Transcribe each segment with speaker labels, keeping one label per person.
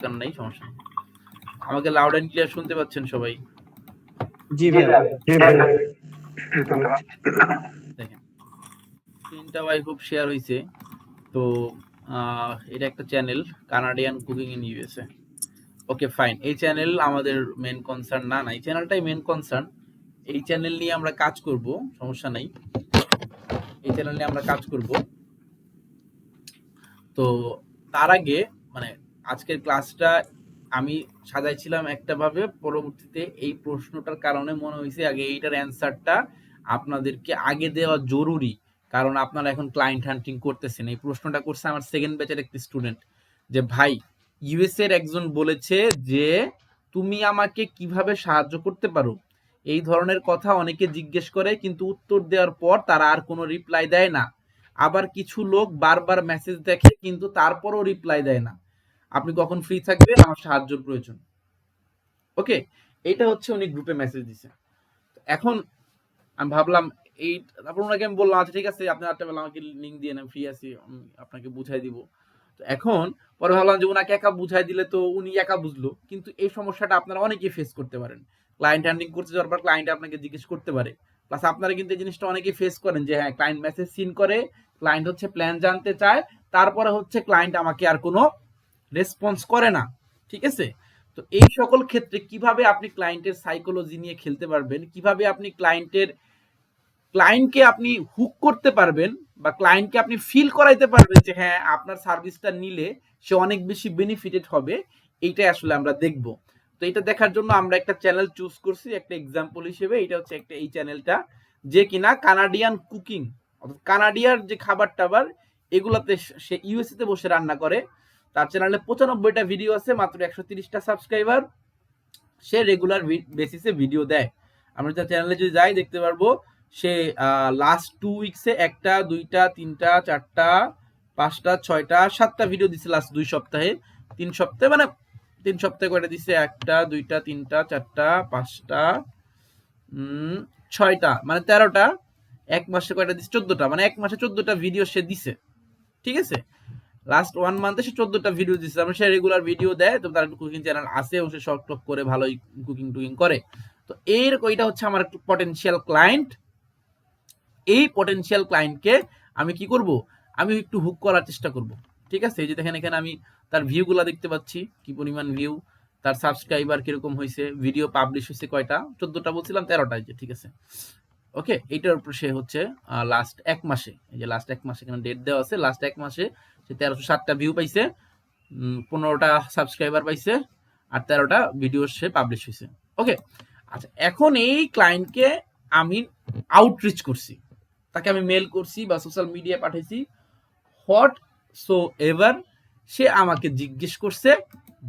Speaker 1: দরকার নাই, সমস্যা নেই। আমাকে লাউড এন্ড ক্লিয়ার শুনতে পাচ্ছেন সবাই?
Speaker 2: জি ভাই।
Speaker 1: দেখেন স্ক্রিনটা ভাই খুব শেয়ার হয়েছে। তো এটা একটা channel, Canadian cooking in USA. Okay fine, এই চ্যানেল আমাদের মেন কনসার্ন না, এই চ্যানেলটাই মেন কনসার্ন। এই চ্যানেল নিয়ে আমরা কাজ করব, সমস্যা নাই, এই চ্যানেল নিয়ে আমরা কাজ করব। তো তার আগে মানে আজকের ক্লাসটা আমি সাজাইছিলাম একটা ভাবে, পরবর্তীতে এই প্রশ্নটার কারণে মনে হয়েছে আগে এইটার অ্যান্সারটা আপনাদেরকে আগে দেওয়া জরুরি, কারণ আপনারা এখন ক্লায়েন্ট হান্টিং করতেছেন। এই প্রশ্নটা করছে আমার সেকেন্ড ব্যাচের একটি স্টুডেন্ট, যে ভাই ইউএস এর একজন বলেছে যে তুমি আমাকে কিভাবে সাহায্য করতে পারো, এই ধরনের কথা অনেকে জিজ্ঞেস করে, কিন্তু উত্তর দেওয়ার পর তারা আর কোনো রিপ্লাই দেয় না। আবার কিছু লোক বারবার মেসেজ দেখে কিন্তু তারপরও রিপ্লাই দেয় না। আপনি কখন ফ্রি থাকবেন, আমার সাহায্য প্রয়োজন। ওকে, এটা হচ্ছে উনি গ্রুপে মেসেজ দিছে। এখন আমি ভাবলাম এই, তারপর ওনাকে আমি বললাম আচ্ছা ঠিক আছে, আপনি রাত্রে বেলা আমাকে লিঙ্ক দিয়ে নেন, ফ্রি আছি, আপনাকে বুঝাই দিব। তো এখন পরে ভাবলাম যে ওনাকে একা বুঝাই দিলে তো উনি একা বুঝলো, কিন্তু এই সমস্যাটা আপনারা অনেকেই ফেস করতে পারেন। ক্লায়েন্ট হ্যান্ডলিং করতে যাওয়ার পর ক্লায়েন্ট আপনাকে জিজ্ঞেস করতে পারে, প্লাস আপনারা কিন্তু এই জিনিসটা অনেকেই ফেস করেন যে হ্যাঁ ক্লায়েন্ট মেসেজ সিন করে, ক্লায়েন্ট হচ্ছে প্ল্যান জানতে চায়, তারপরে হচ্ছে ক্লায়েন্ট আমাকে আর কোনো রেসপন্স করে না। ঠিক আছে, তো এই সকল ক্ষেত্রে কিভাবে আপনি ক্লায়েন্টের সাইকোলজি নিয়ে খেলতে পারবেন, কিভাবে আপনি ক্লায়েন্টকে আপনি হুক করতে পারবেন, বা ক্লায়েন্টকে আপনি ফিল করাইতে পারবেন যে হ্যাঁ আপনার সার্ভিসটা নিলে সে অনেক বেশি বেনিফিটেড হবে, এইটাই আসলে আমরা দেখব। তো এটা দেখার জন্য আমরা একটা চ্যানেল চুজ করছি একটা এক্সাম্পল হিসেবে। এটা হচ্ছে একটা এই চ্যানেলটা, যে কিনা কানাডিয়ান কুকিং, অর্থাৎ কানাডিয়ার যে খাবার টাবার এগুলাতে সে ইউএসএ তে বসে রান্না করে। তার চ্যানেলে 95টা ভিডিও আছে, মাত্র 130টা সাবস্ক্রাইবার। সে রেগুলার বেসিসে ভিডিও দেয়। আমরা তার চ্যানেলে যদি যাই দেখতে পারবো সে লাস্ট 2 উইকসে 1টা 2টা 3টা 4টা 5টা 6টা 7টা ভিডিও দিছে লাস্ট 2 সপ্তাহে। 3 সপ্তাহে মানে 3 সপ্তাহে কয়টা দিছে, 1টা 2টা 3টা 4টা 5টা 6টা মানে 13টা। এক মাসে কয়টা দিছে, 14টা, মানে এক মাসে 14টা ভিডিও সে দিছে। ঠিক আছে, লাস্ট 1 মান্থে সে 14টা ভিডিও দিচ্ছে। আমরা সে রেগুলার ভিডিও দেয়, তো তার কুকিং চ্যানেল আছে এবং সে শর্ট টক করে ভালোই কুকিং টুকিং করে। তো ওইটা হচ্ছে আমার একটা পটেনশিয়াল ক্লায়েন্ট। এই পটেনশিয়াল ক্লায়েন্টকে আমি কি করব, আমি একটু হুক করার চেষ্টা করব। ঠিক আছে, এই যে দেখেন এখানে আমি তার ভিউগুলো দেখতে পাচ্ছি, কি পরিমাণ ভিউ, তার সাবস্ক্রাইবার কিরকম হয়েছে, ভিডিও পাবলিশ হয়েছে কয়টা, 14টা বলছিলাম, 13টা। যে ঠিক আছে, ওকে, এইটার উপর সে হচ্ছে লাস্ট 1 মাসে, এই যে লাস্ট 1 মাসে এখানে ডেট দেওয়া আছে, লাস্ট 1 মাসে সে 1307টা ভিউ পাইছে, 15টা সাবস্ক্রাইবার পাইছে, আর 13টা ভিডিও সে পাবলিশ হয়েছে। ওকে, আচ্ছা এখন এই ক্লায়েন্টকে আমি আউটরিচ করছি, তাকে আমি মেল করছি বা সোশ্যাল মিডিয়ায় পাঠাইছি, হোয়াট সো এভার। সে আমাকে জিজ্ঞেস করছে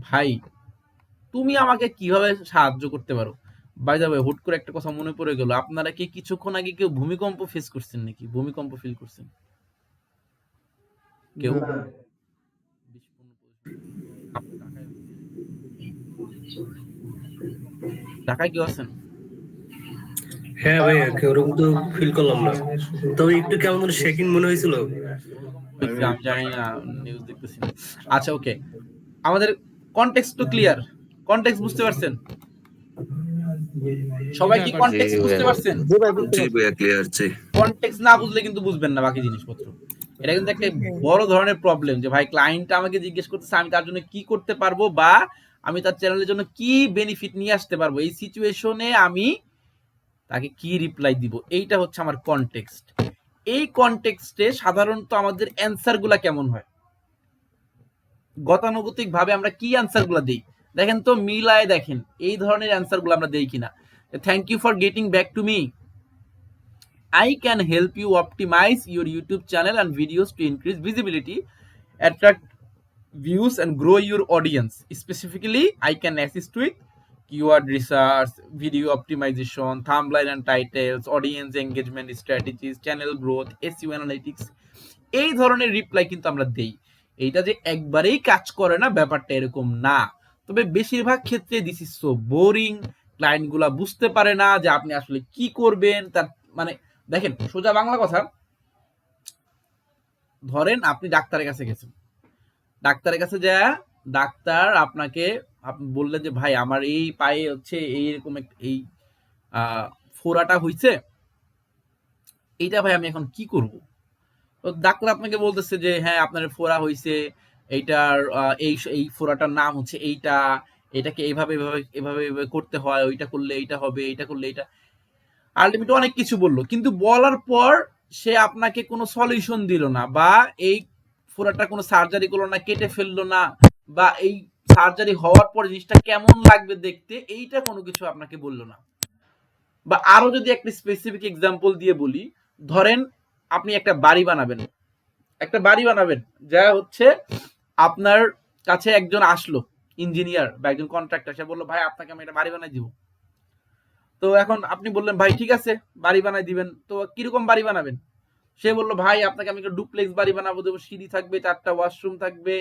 Speaker 1: ভাই তুমি আমাকে কিভাবে সাহায্য করতে পারো। বাই দ্য ওয়ে, হুট করে একটা কথা মনে পড়ে গেল, আপনারা কি কিছুক্ষণ আগে কেউ ভূমিকম্প ফেস করছেন নাকি, ভূমিকম্প ফিল করছেন কেউ? ঢাকায় কেউ আছেন?
Speaker 2: হ্যাঁ ভাইয়া, ওরকম তো ফিল করলাম না, তবে একটু কেমন শেকিং মনে হয়েছিল।
Speaker 1: আমি জানি না, নিউজ দেখতেছি না। আচ্ছা ওকে, আমাদের কনটেক্সট তো ক্লিয়ার, কনটেক্সট বুঝতে পারছেন সবাই? কি কনটেক্সট বুঝতে পারছেন? কনটেক্সট না বুঝলে কিন্তু বুঝবেন না বাকি জিনিসপত্র। এটা কিন্তু একটা বড় ধরনের প্রবলেম, যে ভাই ক্লায়েন্ট আমাকে জিজ্ঞেস করতেছে আমি তার জন্য কি করতে পারবো, বা আমি তার চ্যানেলের জন্য কি বেনিফিট নিয়ে আসতে পারবো, এই সিচুয়েশনে আমি তাকে কি রিপ্লাই দিব, এইটা হচ্ছে আমার কনটেক্সট। এই কনটেক্সটে সাধারণত আমাদের অ্যান্সার গুলা কেমন হয়, গতানুগতিক ভাবে আমরা কি অ্যান্সার গুলা দিই, দেখেন তো মিলায় দেখেন এই ধরনের অ্যান্সার গুলো আমরা দেই কিনা। Thank you for getting back to me, I can help you optimize your YouTube channel and videos to increase visibility, attract views, and grow your audience. Specifically, I can assist with keyword research, video optimization, thumbnail and titles, audience engagement strategies, channel growth, SEO analytics. এই ধরনের reply কিন্তু আমরা দেই। এইটা যে একবারেই কাজ করে না ব্যাপারটা এরকম না, তবে বেশিরভাগ ক্ষেত্রে দিস ইজ সো বোরিং। ক্লায়েন্টগুলা বুঝতে পারে না যে আপনি আসলে কি করবেন। তার মানে দেখেন সোজা বাংলা কথা, ধরেন আপনি ডাক্তারের কাছে গেছেন, ডাক্তারের কাছে যা ডাক্তার আপনাকে আপনি বললেন যে ভাই আমার এই পায়ে হচ্ছে এইরকম এই ফোড়াটা হইছে, এইটা ভাই আমি এখন কি করব? তো ডাক্তার আপনাকে বলতেছে যে হ্যাঁ আপনার ফোড়া হইছে, এইটার এই এই ফোড়াটার নাম হচ্ছে এইটা, এটাকে এইভাবে এভাবে এভাবে এভাবে করতে হয়, ওইটা করলে এইটা হবে, এইটা করলে এইটা, আলটিমেটলি অনেক কিছু বললো, কিন্তু বলার পর সে আপনাকে কোনো সলিউশন দিল না, বা এই ফোড়াটা কোনো সার্জারি করলো না, কেটে ফেললো না, বা এই সার্জারি হওয়ার পর জিনিসটা কেমন লাগবে দেখতে, এইটা কোনো কিছু আপনাকে বললো না। বা আরো যদি একটা স্পেসিফিক এক্সাম্পল দিয়ে বলি, ধরেন আপনি একটা বাড়ি বানাবেন, যা হচ্ছে আপনার কাছে একজন আসলো ইঞ্জিনিয়ার বা একজন কন্ট্রাক্টর, সে বললো ভাই আপনাকে আমি একটা বাড়ি বানাই দিব। তো এখন আপনি বললেন ভাই ঠিক আছে বাড়ি বানাই দিবেন, তো কিরকম বাড়ি বানাবেন? সে বললো ভাই আপনাকে আমি একটা ডুপ্লেক্স বাড়ি বানাবো দেবো, সিঁড়ি থাকবে, 4টা ওয়াশরুম থাকবে,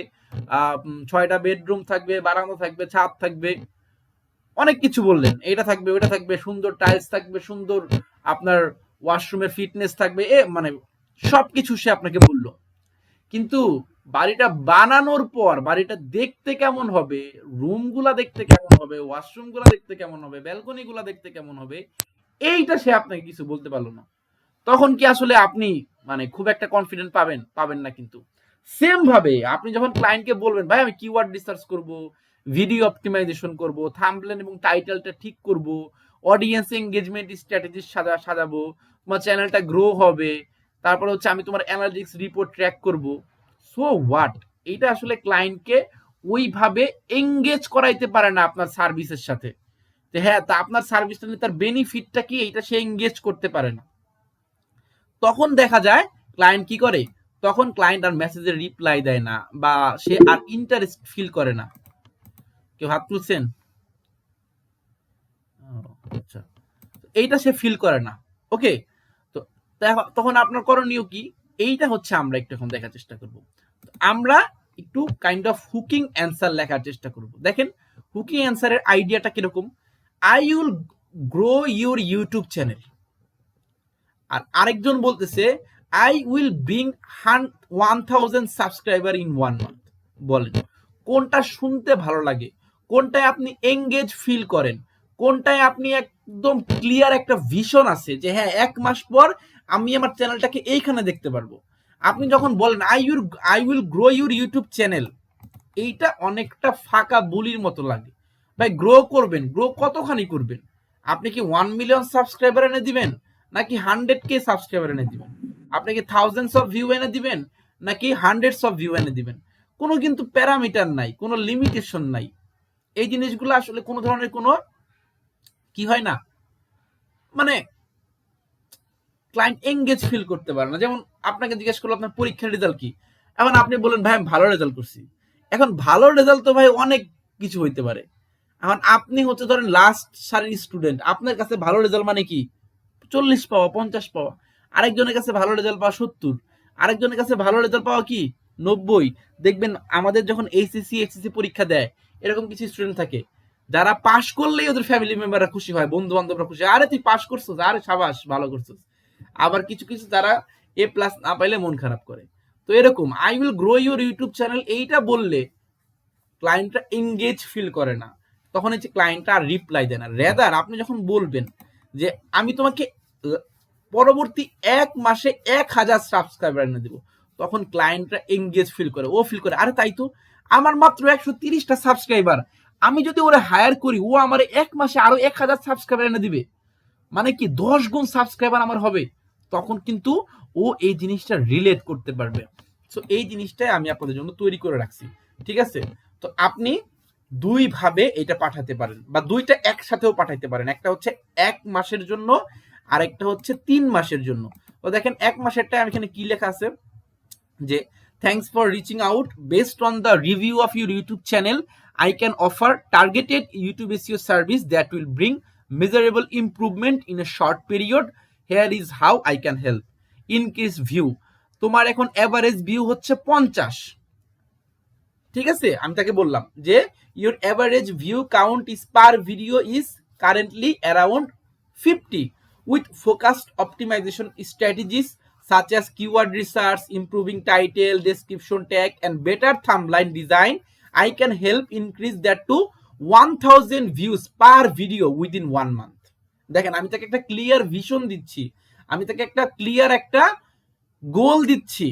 Speaker 1: 6টা বেডরুম থাকবে, বারান্দা থাকবে, ছাদ থাকবে, অনেক কিছু বললেন, এটা থাকবে ওটা থাকবে, সুন্দর টাইলস থাকবে, সুন্দর আপনার ওয়াশরুমের ফিটনেস থাকবে, মানে সবকিছু সে আপনাকে বললো। কিন্তু বাড়িটা বানানোর পর বাড়িটা দেখতে কেমন হবে, রুমগুলা দেখতে কেমন হবে, ওয়াশরুমগুলা দেখতে কেমন হবে, ব্যালকনিগুলা দেখতে কেমন হবে, এইটা সে আপনাকে কিছু বলতে পারলো না। তখন কি আসলে আপনি মানে খুব একটা কনফিডেন্ট পাবেন না। কিন্তু সেম ভাবে আপনি যখন ক্লায়েন্টকে বলবেন ভাই আমি কিওয়ার্ড রিসার্চ করব, ভিডিও অপটিমাইজেশন করব, থাম্বনেল এবং টাইটেলটা ঠিক করব, অডিয়েন্স এঙ্গেজমেন্ট স্ট্র্যাটেজি সাজাবো, তোমার চ্যানেলটা গ্রো হবে, তারপর হচ্ছে আমি তোমার অ্যানালিটিক্স রিপোর্ট ট্র্যাক করব, সো হোয়াট, এইটা আসলে ক্লায়েন্টকে ওইভাবে এঙ্গেজ করাইতে পারে না আপনার সার্ভিসের সাথে, যে হ্যাঁ তা আপনার সার্ভিসটা নিয়ে তার বেনিফিটটা কি এইটা সে এঙ্গেজ করতে পারে না। তখন দেখা যায় ক্লায়েন্ট কি করে, তখন ক্লায়েন্ট আর মেসেজের রিপ্লাই দেয় না, বা সে আর ইন্টারেস্ট ফিল করে না। কেউ হাত তুলছেন? আচ্ছা, এইটা সে ফিল করে না। ওকে, তো তখন আপনার করণীয় কি? এইটা হচ্ছে আমরা একটু এখন দেখার চেষ্টা করব। আমরা একটু কাইন্ড অফ হুকিং অ্যান্সার লেখার চেষ্টা করব। দেখেন হুকিং অ্যান্সারের আইডিয়াটা কিরকম, I will grow your YouTube channel, আর আরেকজন বলতেছে I will bring 1000 subscriber in 1 month. বলেন কোনটা শুনতে ভালো লাগে, কোনটায় আপনি এঙ্গেজ ফিল করেন, কোনটায় আপনি একদম ক্লিয়ার একটা ভিশন আছে যে হ্যাঁ 1 মাস পর আমি আমার চ্যানেলটাকে এইখানে দেখতে পারবো। আপনি যখন বলেন I will grow your YouTube channel, এইটা অনেকটা ফাঁকা বুলির মতো লাগে। ভাই গ্রো করবেন, গ্রো কতখানি করবেন? আপনি কি 1 মিলিয়ন সাবস্ক্রাইবার এনে দিবেন, নাকি 100K সাবস্ক্রাইবার এনে দিবেন? আপনি কি থাউজেন্ডস অফ ভিউ এনে দিবেন, নাকি হান্ড্রেডস অফ ভিউ এনে দিবেন? কোনো কিন্তু প্যারামিটার নাই, কোনো লিমিটেশন নাই। এই জিনিসগুলো আসলে কোনো ধরনের কোনো কি হয় না, মানে ক্লায়েন্ট এঙ্গেজ ফিল করতে পারে না। যেমন আপনাকে জিজ্ঞেস করলো আপনার পরীক্ষার রেজাল্ট কি, এখন আপনি বলেন ভাই আমি ভালো রেজাল্ট করছি। এখন ভালো রেজাল্ট তো ভাই অনেক কিছু হইতে পারে। এখন আপনি হচ্ছে ধরেন লাস্ট সারির স্টুডেন্ট, আপনার কাছে ভালো রেজাল্ট মানে কি 40 পাওয়া, 50 পাওয়া, আরেকজনের কাছে ভালো রেজাল্ট পাওয়া 70, আরেকজনের কাছে ভালো রেজাল্ট পাওয়া কি 90। দেখবেন আমাদের যখন এইচএসসি পরীক্ষা দেয়, এরকম কিছু স্টুডেন্ট থাকে যারা পাশ করলেই ওদের ফ্যামিলি মেম্বাররা খুশি হয়, বন্ধু বান্ধবরা খুশি হয়, আরে তুই পাশ করছিস, আরে সাবাস ভালো করছিস। আবার কিছু কিছু যারা A+ না পাইলে মন খারাপ করে। তো এরকম I will grow your YouTube channel এইটা বললে ক্লায়েন্টরা এঙ্গেজ ফিল করে না, তখন হচ্ছে ক্লায়েন্টটা আর রিপ্লাই দেয় না। রেদার আপনি যখন বলবেন যে আমি তোমাকে পরবর্তী 1 মাসে 1000 সাবস্ক্রাইবার এনে দেবো, তখন ক্লায়েন্টরা এঙ্গেজ ফিল করে, ও ফিল করে আরে তাই তো, আমার মাত্র 130টা সাবস্ক্রাইবার, আমি যদি ওরা হায়ার করি ও আমার 1 মাসে আরো 1000 সাবস্ক্রাইবার এনে দিবে, মানে কি 10 গুণ সাবস্ক্রাইবার আমার হবে। তখন কিন্তু ও এই জিনিসটা রিলেট করতে পারবে। সো এই জিনিসটাই আমি আপনাদের জন্য তৈরি করে রাখছি, ঠিক আছে? তো আপনি দুই ভাবে এটা পাঠাতে পারেন, বা দুইটা একসাথেও পাঠাইতে পারেন। একটা হচ্ছে 1 মাসের জন্য, আর একটা হচ্ছে 3 মাসের জন্য। তো দেখেন 1 মাসেরটা আমি এখানে কি লেখা আছে, যে thanks for reaching out, based on the review of your YouTube channel I can offer targeted YouTube SEO service that will bring measurable improvement in a short period. Here is how I can help. Increase view. তোমার এখন average view হচ্ছে 50, ঠিক আছে? আমি তাকে বললাম যে your average view count is per video is currently around 50, with focused optimization strategies such as keyword research, improving title, description tag, and better thumbnail design. I can help increase that to 1000 views per video within 1 month. দেখেন আমি তাকে একটা clear vision দিচ্ছি, আমি তাকে একটা clear একটা গোল দিচ্ছি।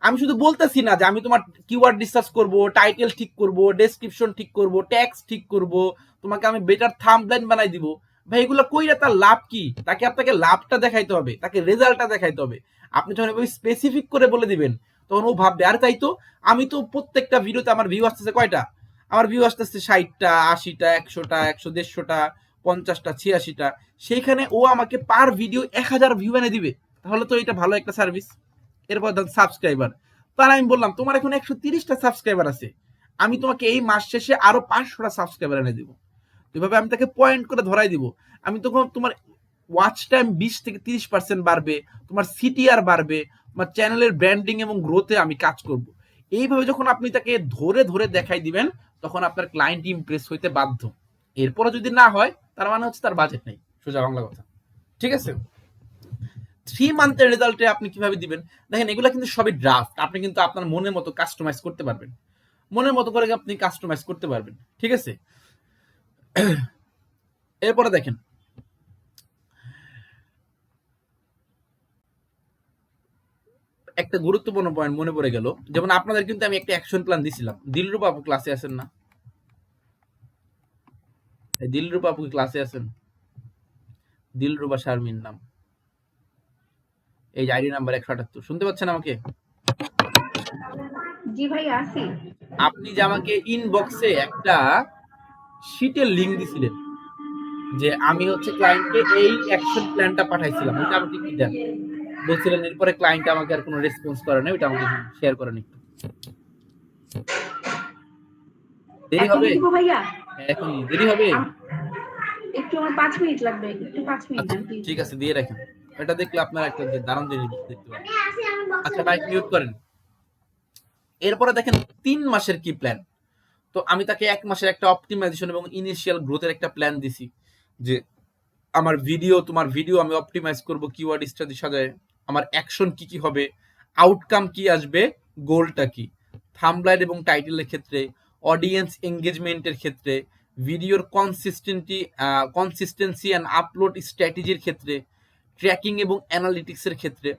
Speaker 1: আমি শুধু বলতেছি না যে আমি তোমার কিওয়ার্ড রিসার্চ করব, টাইটেল ঠিক করব, ডেসক্রিপশন ঠিক করব, ট্যাক্স ঠিক করব, তোমাকে আমি বেটার থাম্বনেইল বানাই দিব। ভাই এগুলো কইরা তার লাভ কি? তাকে আপনাকে লাভটা দেখাইতে হবে, তাকে রেজাল্টটা দেখাইতে হবে। আপনি যখন এভাবে স্পেসিফিক করে বলে দিবেন তখন ও ভাববে আর তাই তো, আমি তো প্রত্যেকটা ভিডিওতে আমার ভিউ আসতেছে কয়টা, আমার ভিউ আসতেছে 60টা 80টা 100টা 100 150টা 50টা 86টা, সেইখানে ও আমাকে পার ভিডিও 1000 ভিউ এনে দিবে। তাহলে তো এটা ভালো একটা সার্ভিস। এরপর ধর সাবস্ক্রাইবার, তার আমি বললাম তোমার এখন 130টা সাবস্ক্রাইবার আছে, আমি তোমাকে এই মাস শেষে আরো 500টা সাবস্ক্রাইবার এনে দিব। এভাবে আমি তাকে পয়েন্ট করে ধরাই দিব। আমি তখন তোমার ওয়াচ টাইম 20 থেকে 30% বাড়বে, তোমার সিটিআর বাড়বে, তোমার চ্যানেলের ব্র্যান্ডিং এবং গ্রোথে আমি কাজ করব। এইভাবে যখন আপনি তাকে ধরে ধরে দেখাই দিবেন তখন আপনার ক্লায়েন্ট ইমপ্রেস হইতে বাধ্য। এরপরে যদি না হয় তার মানে হচ্ছে তার বাজেট নেই, সোজা বাংলা কথা। ঠিক আছে? 3 মান্থের রেজাল্টে আপনি কিভাবে দিবেন? দেখেন এগুলো কিন্তু সবই ড্রাফট, আপনি কিন্তু আপনার মনের মতো কাস্টমাইজ করতে পারবেন, মনের মতো করে আপনি কাস্টমাইজ করতে পারবেন। ঠিক আছে? এরপরে দেখেন একটা গুরুত্বপূর্ণ পয়েন্ট মনে পড়ে গেল, যেমন আপনাদের কিন্তু আমি একটা অ্যাকশন প্ল্যান দিছিলাম। দিলরূপ আপু ক্লাসে আছেন না? দিলরূপ আপু ক্লাসে আছেন? দিলরূপা শারমিন নাম, এই আইডি নাম্বার 178। শুনতে পাচ্ছেন আমাকে?
Speaker 3: জি ভাই আছি।
Speaker 1: আপনি যে আমাকে ইনবক্সে একটা শীটের লিংক দিছিলেন যে আমি হচ্ছে ক্লায়েন্টকে এই অ্যাকশন প্ল্যানটা পাঠাইছিলাম, ওটা আমাকে কি দেন বলছিলেন। এরপরে ক্লায়েন্ট আমাকে আর কোনো রেসপন্স করে না, ওটা আমাকে শেয়ার করেন একটু। দেরি হবে?
Speaker 3: ভাইয়া
Speaker 1: এখন দেরি হবে?
Speaker 3: একটু আমার 5 মিনিট লাগবে, একটু 5 মিনিট দেন প্লিজ।
Speaker 1: ঠিক আছে, দিয়ে রাখেন। এটা দেখলে আপনারা একটা দারুণ জিনিস দেখতে পাবেন। আচ্ছা মাইক মিউট করেন। এরপরে দেখেন 3 মাসের কি প্ল্যান। তো আমি তাকে 1 মাসের একটা অপটিমাইজেশন এবং ইনিশিয়াল গ্রোথের একটা প্ল্যান দিছি, যে আমার ভিডিও, তোমার ভিডিও আমি অপটিমাইজ করব কিওয়ার্ড স্ট্র্যাটেজি সাজায়, আমার অ্যাকশন কি কি হবে, আউটকাম কি আসবে, গোলটা কি, থাম্বনেইল এবং টাইটেলের ক্ষেত্রে, অডিয়েন্স এঙ্গেজমেন্টের ক্ষেত্রে, ভিডিওর কনসিস্টেন্সি অ্যান্ড আপলোড স্ট্র্যাটেজির ক্ষেত্রে, ট্র্যাকিং এবং অ্যানালিটিক্সের ক্ষেত্রে।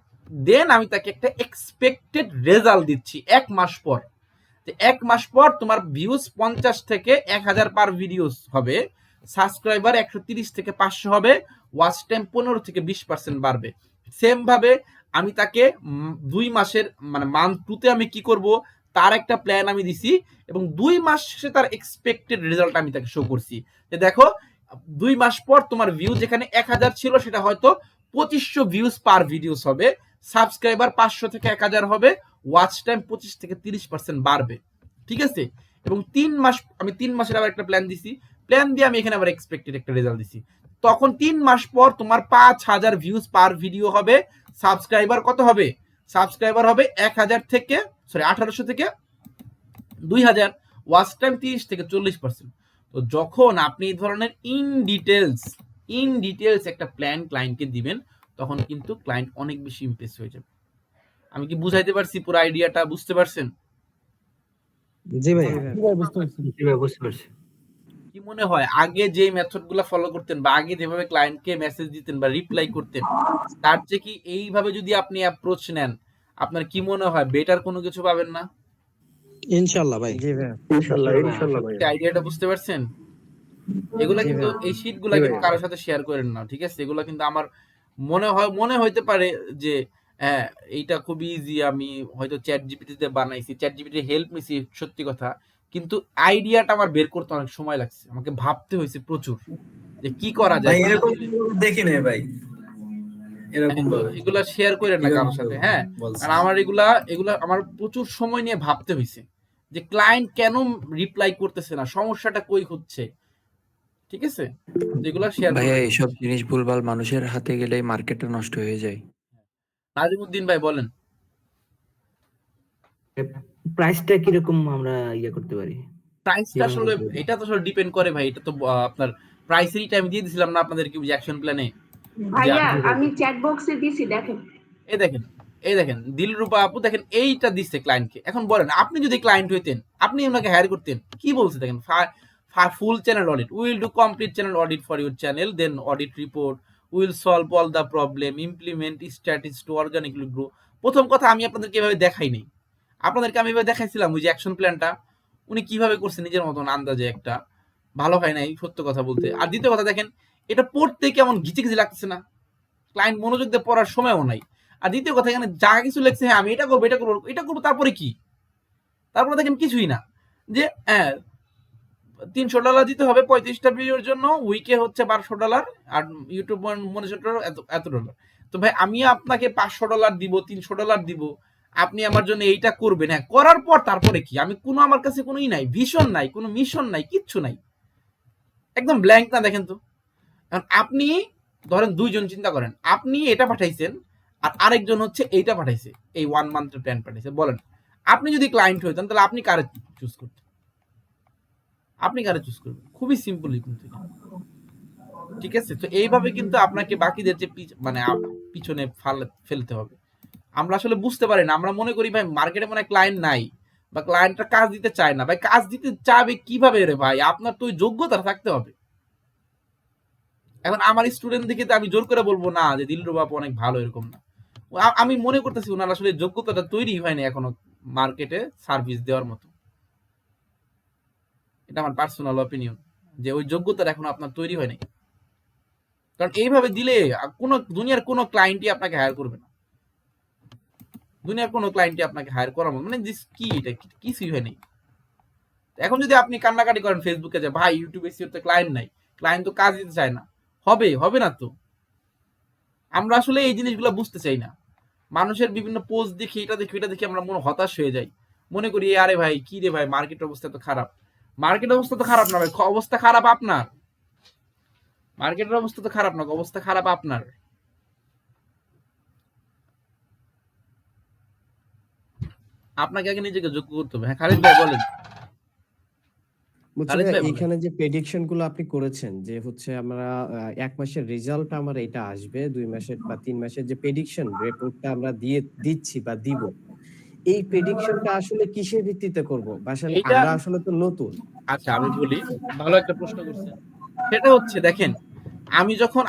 Speaker 1: দেন আমি তাকে একটা এক্সপেক্টেড রেজাল্ট দিচ্ছি 1 মাস পর। 1 মাস পর তোমার ভিউজ 50 থেকে 1000 পার ভিডিওস হবে, সাবস্ক্রাইবার 130 থেকে 500 হবে, ওয়াচ টাইম 15 থেকে 20% বাড়বে। সেম ভাবে আমি তাকে 2 মাসের মানে মান্থ 2 তে আমি কি করব তার একটা প্ল্যান আমি দিছি, এবং 2 মাস শেষে তার এক্সপেক্টেড রেজাল্ট আমি তাকে শো করছি যে দেখো 2 মাস পর তোমার ভিউ যেখানে 1000 ছিল সেটা হয়তো 2500 ভিউজ পার ভিডিওস হবে, সাবস্ক্রাইবার 500 থেকে 1000 হবে, ওয়াচ টাইম 25 থেকে 30% বাড়বে। ঠিক আছে? এবং 3 মাস, আমি 3 মাসের আবার একটা প্ল্যান দিছি, প্ল্যান দিয়ে আমি এখানে আবার এক্সপেক্টেড একটা রেজাল্ট দিছি। তখন 3 মাস পর তোমার 5000 ভিউজ পার ভিডিও হবে, সাবস্ক্রাইবার কত হবে, সাবস্ক্রাইবার হবে 1000 থেকে 1800 থেকে 2000, ওয়াচ টাইম 30 থেকে 40%। তো যখন আপনি এই ধরনের ইন ডিটেলস একটা প্ল্যান ক্লায়েন্টকে দিবেন তখন কিন্তু ক্লায়েন্ট অনেক বেশি ইমপ্রেস হয়ে যাবে। আমি কি বুঝাইতে পারছি? পুরো আইডিয়াটা বুঝতে পারছেন?
Speaker 4: জি ভাই
Speaker 2: বুঝতে পারছি।
Speaker 1: কি মনে হয় আগে যে মেথডগুলো ফলো করতেন বা আগে যেভাবে ক্লায়েন্টকে মেসেজ দিতেন বা রিপ্লাই করতেন, তার চেয়ে কি এইভাবে যদি আপনি অ্যাপ্রোচ নেন আপনার কি মনে হয় বেটার কোনো কিছু পাবেন না?
Speaker 4: ইনশাআল্লাহ ভাই।
Speaker 2: জি ভাই ইনশাআল্লাহ ভাই।
Speaker 1: আইডিয়াটা বুঝতে পারছেন? এগুলা কিন্তু এই শীটগুলা কিন্তু কারোর সাথে শেয়ার করেন না, ঠিক আছে? এগুলা কিন্তু আমার মনে হইতে পারে যে হ্যাঁ এইটা খুব ইজি, আমি হয়তো চ্যাট জিপিটিতে বানাইছি, চ্যাট জিপিটি হেল্প নিছি, সত্যি কথা। কিন্তু আইডিয়াটা আমার বের করতে অনেক সময় লাগছে, আমাকে ভাবতে হয়েছে প্রচুর যে কি করা যায়।
Speaker 5: এরকম দেখি নাই ভাই, এরকম
Speaker 1: এগুলা শেয়ার করেন না কারোর সাথে, হ্যাঁ? আর আমার এগুলা আমার প্রচুর সময় নিয়ে ভাবতে হয়েছে যে ক্লায়েন্ট কেন রিপ্লাই করতেছে না, সমস্যাটা কই হচ্ছে। ঠিক আছে? এগুলা শেয়ার
Speaker 6: ভাইয়া এইসব জিনিস ভুলভাল মানুষের হাতে গেলেই মার্কেটটা নষ্ট হয়ে যায়।
Speaker 1: নাজিমুদ্দিন ভাই বলেন।
Speaker 7: প্রাইসটা কিরকম আমরা করতে পারি?
Speaker 1: প্রাইসটা আসলে এটা তো আসলে ডিপেন্ড করে ভাই, এটা তো আপনার প্রাইসেরই আমি দিয়ে দিছিলাম না আপনাদের কি অ্যাকশন প্ল্যানে।
Speaker 3: ভাইয়া আমি চ্যাট বক্সে দিছি দেখেন।
Speaker 1: এই দেখেন এই দেখেন দিলরুবা আপু দেখেন এইটা দিচ্ছে ক্লায়েন্টকে। এখন বলেন আপনি যদি ক্লায়েন্ট হইতেন, আপনি ওনাকে হায়ার করতেন, কি বলছে দেখেন, full channel audit, will do complete channel audit for your channel, then audit report, will solve all the problem, implement strategy to organically grow. প্রথম কথা আমি আপনাদেরকে এভাবে দেখাই নাই, আপনাদেরকে আমি এভাবে দেখাইছিলাম ওই যে অ্যাকশন প্ল্যানটা উনি কিভাবে করছে নিজের মতন আন্দাজে, একটা ভালো হয় নাই সত্য কথা বলতে। আর দ্বিতীয় কথা দেখেন এটা পড়তে কেমন ঘিচি লাগতেছে না, ক্লায়েন্ট মনোযোগ দিয়ে পড়ার সময়ও নাই। আর দ্বিতীয় কথা এখানে যা কিছু লেখছে, হ্যাঁ আমি এটা করবো এটা করবো এটা করবো, তারপরে কি, তারপরে দেখেন কিছুই না, যে হ্যাঁ $300 দিতে হবে 35টা ভিডিওর জন্য, উইকে হচ্ছে $1200, আর ইউটিউব মনিটর এত ডলার। তো ভাই আমি আপনাকে $500 দিব, $300 দিব, আপনি আমার জন্য এইটা করবেন, হ্যাঁ করার পর তারপরে কি, আমি কোনো আমার কাছে কোনোই নাই, ভিশন নাই, কোনো মিশন নাই, কিচ্ছু নাই, একদম ব্ল্যাঙ্ক না। দেখেন তো এখন আপনি ধরেন দুইজন চিন্তা করেন, আপনি এটা পাঠাইছেন আর আরেকজন হচ্ছে এইটা পাঠাইছে, এই 1 মান্থের প্ল্যান পাঠাইছে। বলেন আপনি যদি ক্লায়েন্ট হইতেন তাহলে আপনি কারে চুজ করতেন, আপনি কারে চুজ করবেন? খুবই সিম্পল কিন্তু, ঠিক আছে? তো এইভাবে কিন্তু আপনাকে বাকিদের যে মানে পিছনে ফেলতে হবে। আমরা আসলে বুঝতে পারি না, আমরা মনে করি ভাই মার্কেটে মনে হয় ক্লায়েন্ট নাই বা ক্লায়েন্টরা কাজ দিতে চায় না। ভাই কাজ দিতে চাবে কিভাবে রে ভাই? আপনার তো ওই যোগ্যতা থাকতে হবে। এখন আমার স্টুডেন্ট দিকে আমি জোর করে বলবো না যে দিলরুবা আপু অনেক ভালো, এরকম না। আমি মনে করতেছি ওনার আসলে যোগ্যতাটা তৈরি হয়নি এখনো মার্কেটে সার্ভিস দেওয়ার মতো। এটা আমার পার্সোনাল অপিনিয়ন, যে ওই যোগ্যতাটা এখনো আপনার তৈরি হয়নি। কারণ এইভাবে দিলে দুনিয়ার কোনো ক্লায়েন্টই আপনাকে হায়ার করবে না, দুনিয়ার কোনো ক্লায়েন্টই আপনাকে হায়ার করাবো মানে কি, এটা কিছুই হয়নি। এখন যদি আপনি কান্নাকাটি করেন ফেসবুকে যে ভাই ইউটিউবে তো ক্লায়েন্ট নাই, ক্লায়েন্ট তো কাজ দিতে চায় না, হবে না তো। আমরা আসলে এই জিনিসগুলো বুঝতে চাই না। মানুষের বিভিন্ন পোস্ট দেখি, এটা দেখি আমরা মনে হতাশ হয়ে যাই, মনে করি আরে ভাই কি রে ভাই মার্কেটের অবস্থা তো খারাপ। মার্কেটের অবস্থা তো খারাপ না ভাই, অবস্থা খারাপ আপনার। মার্কেটের অবস্থা তো খারাপ না, অবস্থা খারাপ আপনার। আপনাকে আগে নিজেকে যোগ্য করতে হবে। হ্যাঁ খালিদ ভাই বলেন।
Speaker 8: বুঝছেন, এখানে যে প্রেডিকশন গুলো আপনি করেছেন যে হচ্ছে আমরা 1 মাসের রেজাল্ট আমার এটা আসবে, 2 মাসের বা 3 মাসের যে প্রেডিকশন রিপোর্টটা আমরা দিচ্ছি বা দিব, এই প্রেডিকশনটা আসলে কিসের ভিত্তিতে করব? আসলে আমরা আসলে তো নতুন।
Speaker 1: আচ্ছা আমি বলি, ভালো একটা প্রশ্ন করছেন। সেটা হচ্ছে দেখেন,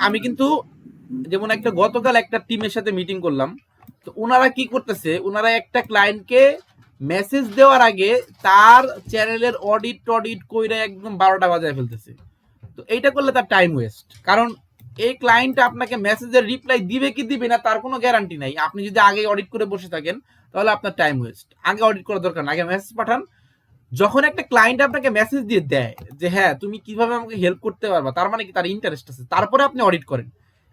Speaker 1: আমি কিন্তু যেমন একটা গতকাল একটা টিমের সাথে মিটিং করলাম, তো ওনারা কি করতেছে, ওনারা একটা ক্লায়েন্টকে মেসেজ দেওয়ার আগে তার চ্যানেলের অডিট কইরা একদম 12টা বাজায় ফেলতেছে। তো এইটা করলে তার টাইম ওয়েস্ট, কারণ এই ক্লায়েন্ট আপনাকে মেসেজের রিপ্লাই দিবে কি দিবে না তার কোনো গ্যারান্টি নাই। আপনি যদি আগে অডিট করে বসে থাকেন তাহলে আপনার টাইম ওয়েস্ট। আগে অডিট করার দরকার না, আগে মেসেজ পাঠান। যখন একটা ক্লায়েন্ট আপনাকে মেসেজ দিয়ে দেয় যে হ্যাঁ তুমি কিভাবে আমাকে হেল্প করতে পারবা, তার মানে কি তার ইন্টারেস্ট আছে, তারপরে আপনি অডিট করেন।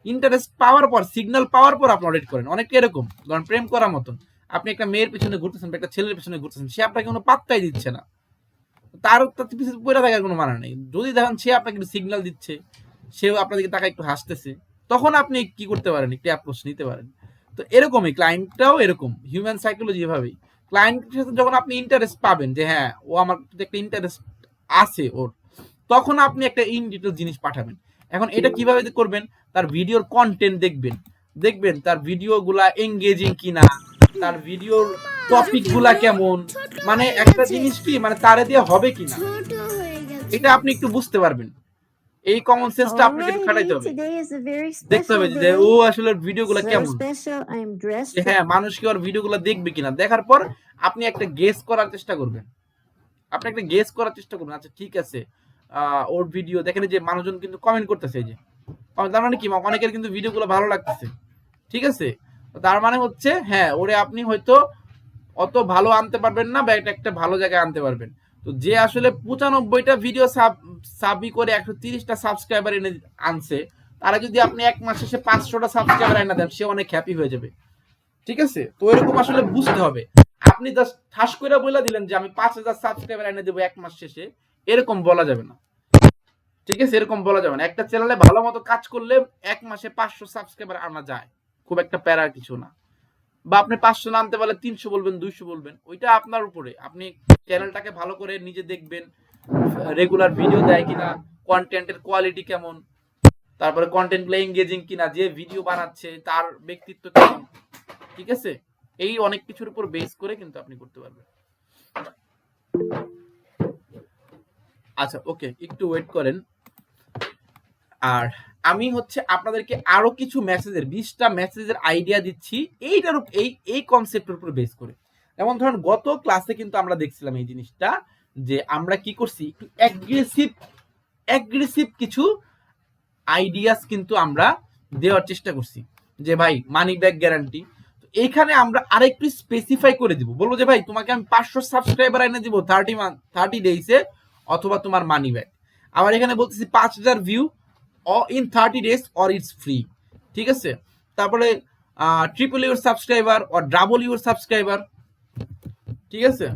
Speaker 1: ইন্টারেস্ট পাওয়ার পর, সিগন্যাল পাওয়ার পর আপনি অডিট করেন। অনেকটা এরকম, ধরেন প্রেম করার মতন, আপনি একটা মেয়ের পিছনে ঘুরতেছেন বা একটা ছেলের পিছনে ঘুরতেছেন, সে আপনাকে কোনো পাত্তাই দিচ্ছে না, তার পিছনে পড়ে থাকার কোনো মানে নেই। যদি দেখেন সে আপনাকে একটু সিগন্যাল দিচ্ছে, সেও আপনাদেরকে টাকা একটু হাসতেছে, তখন আপনি কি করতে পারেন, একটু অ্যাপ্রোচ নিতে পারেন। তো এরকমই ক্লায়েন্টটাও এরকম, হিউম্যান সাইকোলজি এভাবেই। ক্লায়েন্টের সাথে যখন আপনি ইন্টারেস্ট পাবেন যে হ্যাঁ ও আমার একটা ইন্টারেস্ট আছে ওর, তখন আপনি একটা ইন ডিটেল জিনিস পাঠাবেন। এখন এটা কিভাবে করবেন, তার ভিডিওর কন্টেন্ট দেখবেন তার ভিডিওগুলা এঙ্গেজিং কিনা, তার ভিডিওর টপিক গুলা কেমন, মানে একটা জিনিস কি মানে তারে দিয়ে হবে কিনা, এটা আপনি একটু বুঝতে পারবেন। এই কমন সেন্সটা আপনাকে একটু খাটাইতে হবে, দেখতে হবে যে ও আসলে ভিডিওগুলো কেমন, হ্যাঁ মানুষ কি ওর ভিডিওগুলো দেখবে কিনা। দেখার পর আপনি একটা গেস করার চেষ্টা করবেন, আচ্ছা ঠিক আছে ওর ভিডিও দেখেন যে মানুষজন কিন্তু কমেন্ট করতেছে, এই যে তার মানে কি অনেকের কিন্তু ভিডিওগুলো ভালো লাগতেছে, ঠিক আছে? তার মানে হচ্ছে হ্যাঁ ওরে আপনি হয়তো অত ভালো আনতে পারবেন না বা একটা ভালো জায়গায় আনতে পারবেন। তো যে আসলে 95টা ভিডিও সাবি করে 130টা সাবস্ক্রাইবার এনে আনছে, তারা যদি আপনি 1 মাস শেষে 500টা সাবস্ক্রাইবার এনে দেন, সে অনেক হ্যাপি হয়ে যাবে, ঠিক আছে? তো এরকম আসলে বুঝতে হবে। আপনি জাস্ট ঠাস করে বলে দিলেন যে আমি 5000 সাবস্ক্রাইবার এনে দেবো 1 মাস শেষে, এরকম বলা যাবে না, ঠিক আছে? এরকম বলা যাবে না। একটা চ্যানেলে ভালো মতো কাজ করলে 1 মাসে 500 সাবস্ক্রাইবার আনা যায়, খুব একটা প্যারা কিছু না। বা আপনি 500 না আনতে পারলে 300 বলবেন, 200 বলবেন, ওইটা আপনার উপরে। আপনি চ্যানেলটাকে ভালো করে নিজে দেখবেন, রেগুলার ভিডিও দেয় কিনা, কন্টেন্টের কোয়ালিটি কেমন, তারপরে কন্টেন্ট গুলো এঙ্গেজিং কিনা, যে ভিডিও বানাচ্ছে তার ব্যক্তিত্ব কেমন, ঠিক আছে? এই অনেক কিছুর উপর বেস করে কিন্তু আপনি করতে পারবেন। আচ্ছা ওকে, একটু ওয়েট করেন। আর আমি হচ্ছে আপনাদেরকে আরো কিছু মেসেজের 20টা মেসেজের আইডিয়া দিচ্ছি এইটার এই কনসেপ্টের উপর বেস করে। যেমন ধরেন গত ক্লাসে কিন্তু আমরা দেখছিলাম এই জিনিসটা যে আমরা কি করছি, একটু অ্যাগ্রেসিভ কিছু আইডিয়াস কিন্তু আমরা দেওয়ার চেষ্টা করছি যে ভাই মানি ব্যাক গ্যারান্টি। তো এইখানে আমরা আরেকটু স্পেসিফাই করে দিব, বলবো যে ভাই তোমাকে আমি 500 সাবস্ক্রাইবার এনে দিব 30 ডেইসে, অথবা তোমার মানি ব্যাক। আবার এখানে বলতেছি 5000 view in 30 days or it's free, ঠিক আছে। তারপরে triple your subscriber or double your subscriber, ঠিক আছে,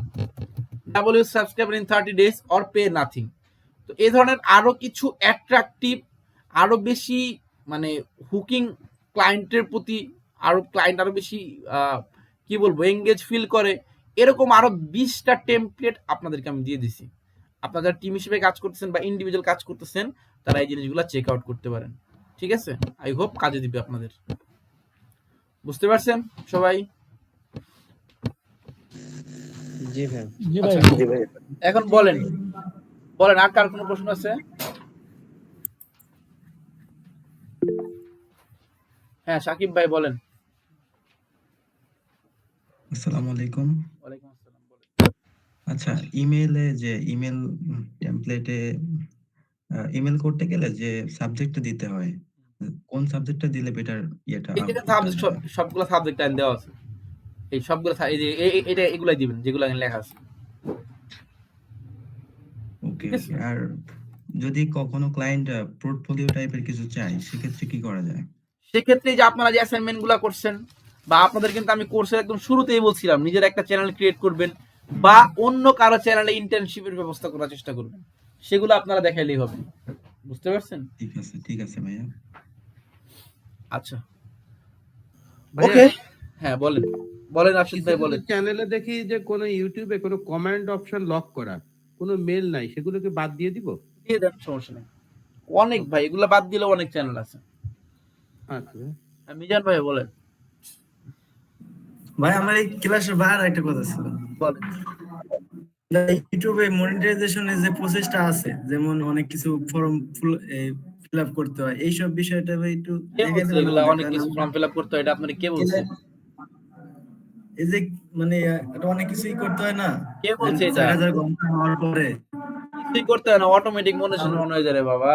Speaker 1: double your subscriber in 30 days or pay nothing। তো এই ধরনের আরো কিছু অ্যাট্রাকটিভ, আরো বেশি মানে হুকিং ক্লায়েন্টের প্রতি, ক্লায়েন্ট আরো বেশি কি বলবো এঙ্গেজ ফিল করে, এরকম আরো 20টা টেমপ্লেট আপনাদেরকে আমি দিয়ে দিছি। আপনারা টিম হিসেবে কাজ করতেছেন বা ইন্ডিভিজুয়াল কাজ করতেছেন, তারা এই জিনিসগুলো চেক আউট করতে পারেন, ঠিক আছে। আই হোপ কাজে দিবে আপনাদের। বুঝতে পারছেন সবাই?
Speaker 8: জি ভাই।
Speaker 1: আচ্ছা, এখন বলেন আর কার কোনো প্রশ্ন আছে? হ্যাঁ সাকিব ভাই বলেন।
Speaker 9: আসসালামু আলাইকুম।
Speaker 1: ওয়ালাইকুম আসসালাম, বলেন।
Speaker 9: আচ্ছা, ইমেল টেমপ্লেটে ইমেল করতে গেলে যে সাবজেক্টটা দিতে হয়, কোন সাবজেক্টটা দিলে বেটার ইয়েটা
Speaker 1: এই যে সাবজেক্ট সবগুলো সাবজেক্ট লাইন দেওয়া আছে, এই সবগুলো এই যে এটা এগুলাই দিবেন যেগুলো এখানে লেখা আছে।
Speaker 9: ওকে। আর যদি কখনো ক্লায়েন্ট পোর্টফোলিও টাইপের কিছু চায়, সেক্ষেত্রে কি করা যায়?
Speaker 1: সেক্ষেত্রে যে আপনারা যে অ্যাসাইনমেন্ট গুলা করছেন, বা আপনাদের কিন্তু আমি কোর্সের একদম শুরুতেই বলছিলাম নিজের একটা চ্যানেল ক্রিয়েট করবেন বা অন্য কারো চ্যানেলে ইন্টার্নশিপের ব্যবস্থা করার চেষ্টা করবেন, সেগুলো আপনারা দেখাইলেই হবে। বুঝতে পারছেন?
Speaker 9: ঠিক আছে ভাইয়া।
Speaker 1: আচ্ছা ওকে, হ্যাঁ বলেন আশিস ভাই বলেন।
Speaker 10: চ্যানেলে দেখি যে কোন ইউটিউবে কোনো কমেন্ট অপশন লক করা, কোনো মেল নাই, সেগুলোকে বাদ দিয়ে দিব?
Speaker 1: দিয়ে দেন, সমস্যা নেই। অনেক ভাই এগুলো বাদ দিলেও অনেক চ্যানেল আছে।
Speaker 10: আচ্ছা
Speaker 1: মিজান ভাই বলেন।
Speaker 5: ভাই আমার এই ক্লাসের বাইরে একটা কথা ছিল।
Speaker 1: বলেন।
Speaker 5: ইউটিউবে মনিটাইজেশনের যে প্রসেসটা আছে, যেমন অনেক কিছু ফর্ম ফিল আপ করতে হয়, এইসব বিষয়টা ভাই একটু
Speaker 1: এগুলা অনেক কিছু ফর্ম ফিল আপ করতে হয়, এটা আপনারা কে বলছে?
Speaker 5: এই যে মানে এটা অনেক কিছুই করতে হয় না,
Speaker 1: কে বলছে এটা?
Speaker 5: 4000 ঘন্টা হওয়ার পরে
Speaker 1: কিছুই করতে হয় না, অটোমেটিক মনিটাইজেশন অন হয়ে যায় রে বাবা।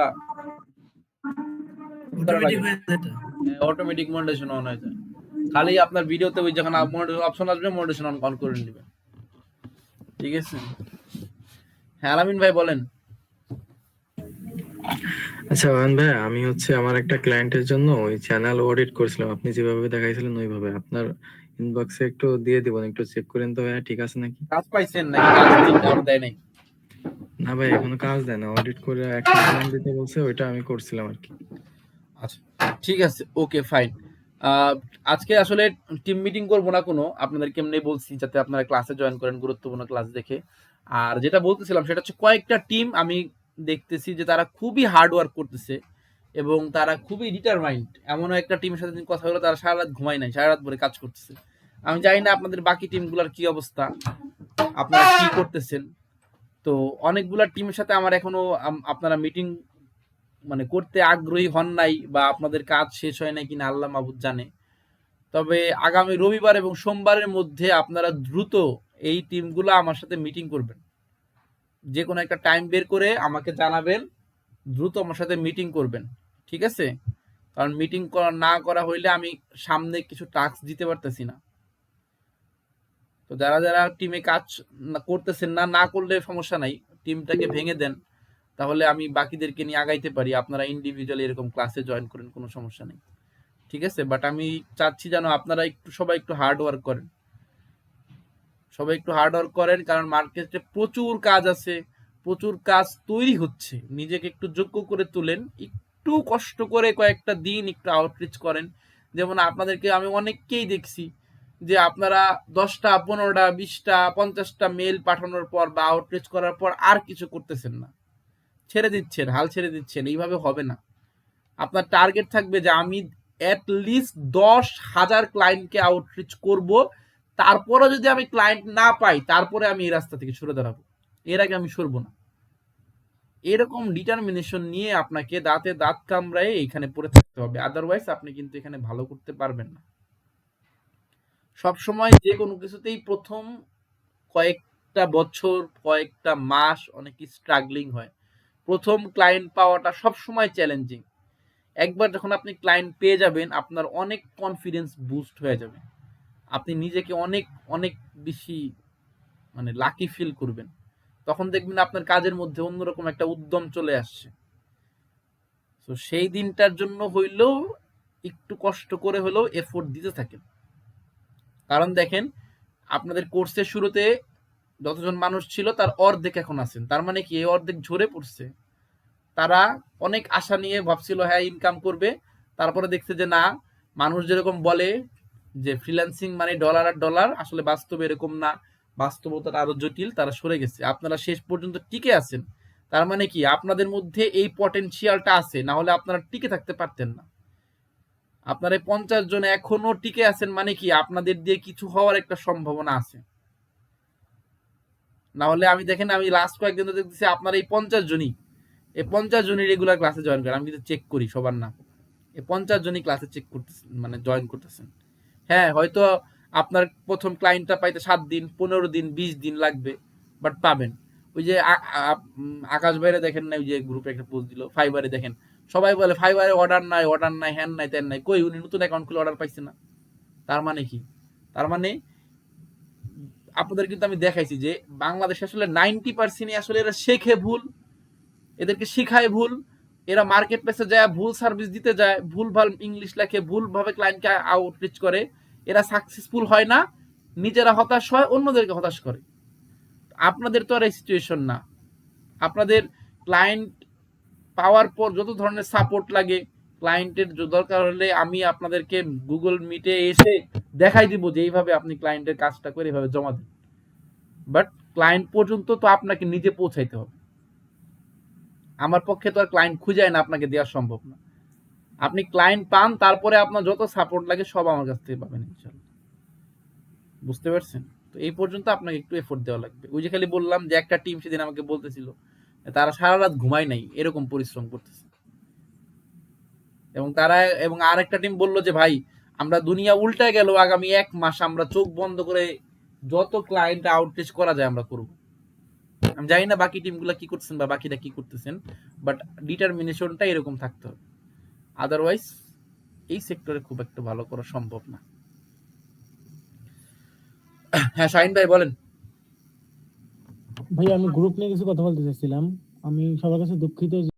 Speaker 1: অটোমেটিক মনিটাইজেশন অন হয়ে যায়, খালি আপনার ভিডিওতে ওই যখন মনিটাইজেশন অপশন আসবে মনিটাইজেশন অন করে নেবেন, ঠিক আছে। হ্যাঁ আলামিন ভাই বলেন।
Speaker 6: আচ্ছা ওয়ান ভাই, আমি হচ্ছে আমার একটা ক্লায়েন্টের জন্য ওই চ্যানেল অডিট করছিলাম, আপনি যেভাবে দেখাইছিলেন ওইভাবে। আপনার ইনবক্সে একটু দিয়ে দিবেন, একটু চেক করেন তো ভাইয়া, ঠিক আছে নাকি?
Speaker 1: কাজ পাইছেন নাকি? কাজ দেয় নাই?
Speaker 6: না ভাই, এখনো কাজ দেয় না, অডিট করে একটা প্ল্যান দিতে বলছে, ওইটা আমি করছিলাম আর কি।
Speaker 1: আচ্ছা ঠিক আছে, ওকে ফাইন। আজকে আসলে টিম মিটিং করবো না কোনো, আপনাদেরকে এমনি বলছি যাতে আপনারা ক্লাসে জয়েন করেন, গুরুত্বপূর্ণ ক্লাস দেখে। আর যেটা বলতেছিলাম সেটা হচ্ছে কয়েকটা টিম আমি দেখতেছি যে তারা খুবই হার্ড ওয়ার্ক করতেছে এবং তারা খুবই ডিটারমাইন্ড। এমনও একটা টিমের সাথে কথা হলো, তারা সারা রাত ঘুমায় নাই, সারা রাত ভরে কাজ করতেছে। আমি জানি না আপনাদের বাকি টিমগুলোর কি অবস্থা, আপনারা কি করতেছেন। তো অনেকগুলা টিমের সাথে আমার এখনো আপনারা মিটিং মানে করতে আগ্রহী হন নাই, বা আপনাদের কাজ শেষ হয় নাই কিনা আল্লাহ মাহবুদ জানে। তবে আগামী রবিবার এবং সোমবারের মধ্যে আপনারা দ্রুত এই টিমগুলো আমার সাথে মিটিং করবেন, যে কোনো একটা টাইম বের করে আমাকে জানাবেন, দ্রুত আমার সাথে মিটিং করবেন, ঠিক আছে। কারণ মিটিং না করা হইলে আমি সামনে কিছু টাস্ক দিতে পারতেছি না। তো যারা যারা টিমে কাজ করতেছেন না করলে সমস্যা নাই, টিমটাকে ভেঙে দেন, তাহলে আমি বাকিদেরকে নিয়ে আগাইতে পারি। আপনারা ইন্ডিভিজুয়ালি এরকম ক্লাসে জয়েন করেন, কোনো সমস্যা নেই, ঠিক আছে। বাট আমি চাচ্ছি যেন আপনারা সবাই একটু হার্ড ওয়ার্ক করেন, কারণ মার্কেটে প্রচুর কাজ আছে, প্রচুর কাজ তৈরি হচ্ছে। নিজেকে একটু যোগ্য করে তুলেন, একটু কষ্ট করে কয়েকটা দিন একটু আউটরিচ করেন। যেমন আপনাদেরকে আমি অনেককেই দেখছি যে আপনারা 10টা 15টা 20টা 50টা মেল পাঠানোর পর বা আউটরিচ করার পর আর কিছু করতেছেন না, হাল ছেড়ে দিচ্ছেন। এইভাবে হবে না। আপনার টার্গেট থাকবে যে আমি অ্যাট লিস্ট 10,000 ক্লায়েন্টকে আউটরিচ করব, তারপরে যদি আমি ক্লায়েন্ট না পাই, তারপরে আমি এই রাস্তা থেকে সরে দাঁড়াবো, এর আগে আমি সরবো না। এরকম ডিটারমিনেশন নিয়ে আপনাকে দাঁতে দাঁত কামড়ায় এখানে পড়ে থাকতে হবে, আদারওয়াইজ আপনি কিন্তু এখানে ভালো করতে পারবেন না। সবসময় যে কোনো কিছুতেই প্রথম কয়েকটা বছর, কয়েকটা মাস অনেক স্ট্রাগলিং হয়। প্রথম ক্লায়েন্ট পাওয়াটা সবসময় চ্যালেঞ্জিং। একবার যখন আপনি ক্লায়েন্ট পেয়ে যাবেন, আপনার অনেক কনফিডেন্স বুস্ট হয়ে যাবে, আপনি নিজেকে অনেক অনেক বেশি মানে লাকি ফিল করবেন। তখন দেখবেন আপনার কাজের মধ্যে অন্যরকম একটা উদ্যম চলে আসছে। তো সেই দিনটার জন্য হইলেও একটু কষ্ট করে হলেও এফোর্ট দিতে থাকেন। কারণ দেখেন, আপনাদের কোর্সের শুরুতে যতজন মানুষ ছিল তার অর্ধেক এখন আছেন, তার মানে কি এই অর্ধেক ঝরে পড়ছে। তারা অনেক আশা নিয়ে ভাবছিল হ্যাঁ ইনকাম করবে, তারপরে দেখছে যে না, মানুষ যেরকম বলে যে ফ্রিল্যান্সিং মানে ডলার আর ডলার, আসলে বাস্তবে এরকম না, বাস্তবতা আরো জটিল, তারা সরে গেছে। আপনারা শেষ পর্যন্ত টিকে আছেন, তার মানে কি আপনাদের মধ্যে এই পটেনশিয়ালটা আছে, না হলে আপনারা টিকে থাকতে পারতেন না। আপনারা 50 জন এখনো টিকে আছেন, মানে কি আপনাদের দিয়ে কিছু হওয়ার একটা সম্ভাবনা আছে। না হলে আমি দেখেন, আমি লাস্ট কয়েকদিন তো দেখতেছি আপনার এই 50 জনই, এই 50 জনই রেগুলার ক্লাসে জয়েন করেন। আমি কিন্তু চেক করি সবার না, এই 50 জনই ক্লাসে চেক করতেছেন, মানে জয়েন করতেছেন। হ্যাঁ, হয়তো আপনার প্রথম ক্লায়েন্টটা পাইতে 7 দিন, 15 দিন, 20 দিন লাগবে, বাট পাবেন। ওই যে আকাশ ভাইরে দেখেন না, ওই যে গ্রুপে একটা পোস্ট দিল, ফাইবারে দেখেন সবাই বলে ফাইবারে অর্ডার নাই, অর্ডার নাই, হ্যান নাই, তেন নাই। কই উনি নতুন অ্যাকাউন্ট খুলে অর্ডার পাইছে না? তার মানে কি? তার মানে আপনাদের কিন্তু আমি দেখাইছি যে বাংলাদেশে আসলে 90% আসলে এরা শেখে ভুল, এদেরকে শিখায় ভুল, এরা মার্কেট প্লেসে যায় ভুল সার্ভিস দিতে যায়, ভুল ভাল ইংলিশ লেখে, ভুল ভাবে ক্লায়েন্টকে আউটরিচ করে, এরা সাকসেসফুল হয় না, নিজেরা হতাশ হয়, অন্যদেরকে হতাশ করে। আপনাদের তো আর এই সিচুয়েশন না। আপনাদের ক্লায়েন্ট পাওয়ার পর যত ধরনের সাপোর্ট লাগে, ক্লায়েন্টের দরকার হলে আমি আপনাদেরকে গুগল মিটে এসে দেখাই দিব যে এইভাবে আপনি ক্লায়েন্টের কাজটা করে এইভাবে জমা দেন। বাট ক্লায়েন্ট পর্যন্ত তো আপনাকে নিজে পৌঁছাইতে হবে। আমার পক্ষে তো আর ক্লায়েন্ট খুঁজে না আপনাকে দেওয়া সম্ভব না। আপনি ক্লায়েন্ট পান, তারপরে আপনার যত সাপোর্ট লাগে সব আমার কাছ থেকে পাবেন ইনশাআল্লাহ। বুঝতে পারছেন? তো এই পর্যন্ত আপনাকে একটু এফোর্ট দেওয়া লাগবে। ওই যে খালি বললাম যে একটা টিম সেদিন আমাকে বলতেছিল তারা সারা রাত ঘুমায় নাই, এরকম পরিশ্রম করতেছে। এবং আর একটা টিম বললো যে ভাই আমরা দুনিয়া উল্টায় গেল, আগামী 1 মাস আমরা চোখ বন্ধ করে যত ক্লায়েন্ট আউটরিচ করা যায় আমরা করব। আমি জানি না বাকি টিমগুলো কি করতেছেন বা বাকিরা কি করতেছেন, বাট ডিটারমিনেশনটা এরকম থাকতে হবে, আদারওয়াইজ এই সেক্টরে খুব একটা ভালো করা সম্ভব না। হ্যাঁ শাহিন ভাই বলেন।
Speaker 11: ভাই আমি গ্রুপ নিয়ে কিছু কথা বলতে চাচ্ছিলাম। আমি সবার কাছে দুঃখিত